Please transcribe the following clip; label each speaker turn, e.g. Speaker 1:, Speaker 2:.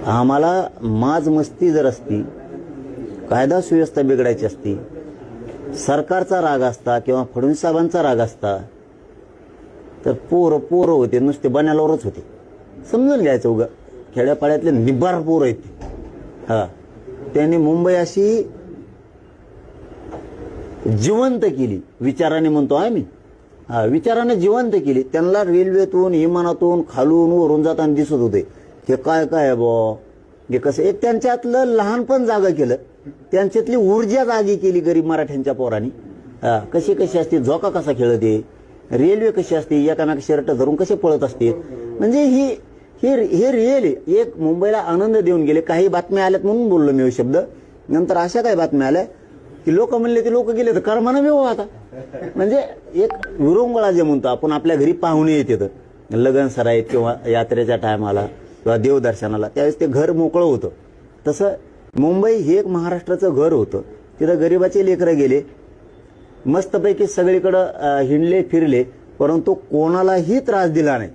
Speaker 1: आम्हाला माज मस्ती जर असती, कायदा सुव्यवस्था बिघडायची असती, सरकारचा राग असता किंवा फडणवीस साहेबांचा राग असता तर पोरं होते नुसते बनायलावरच होते. समजून घ्यायचं उगा खेड्यापाड्यातले निब्बार पोरं आहेत ते. हा, त्यांनी मुंबई अशी जिवंत केली, विचाराने म्हणतो आम्ही. हा, विचाराने जिवंत केली. त्यांना रेल्वेतून विमानातून खालून वरून जाताना दिसत होते. हे काय काय बॉ, हे कसं, एक त्यांच्यातलं लहानपण जागा केलं, त्यांच्यातली ऊर्जा जागी केली गरीब मराठ्यांच्या पोरांनी. कशी कशी असते, झोका कसा खेळते, रेल्वे कशी असते, एकामेका शर्ट धरून कसे पळत असते. म्हणजे हे रिअल एक मुंबईला आनंद देऊन गेले. काही बातम्या आल्यात म्हणून बोललो मी शब्द. नंतर अशा काही बातम्या आल्या की लोक म्हणले ते लोक गेले तर कर्मानं मी आता. म्हणजे एक विरंगुळा जे म्हणतो आपण, आपल्या घरी पाहुणे येते तर लग्न सराईत किंवा यात्रेच्या टायमाला किंवा देवदर्शनाला, त्यावेळेस ते घर मोकळं होतं. तसं मुंबई हे एक महाराष्ट्राचं घर होतं. तिथं गरिबाचे लेकरं गेले, मस्तपैकी सगळीकडं हिंडले फिरले, परंतु कोणालाही त्रास दिला नाही.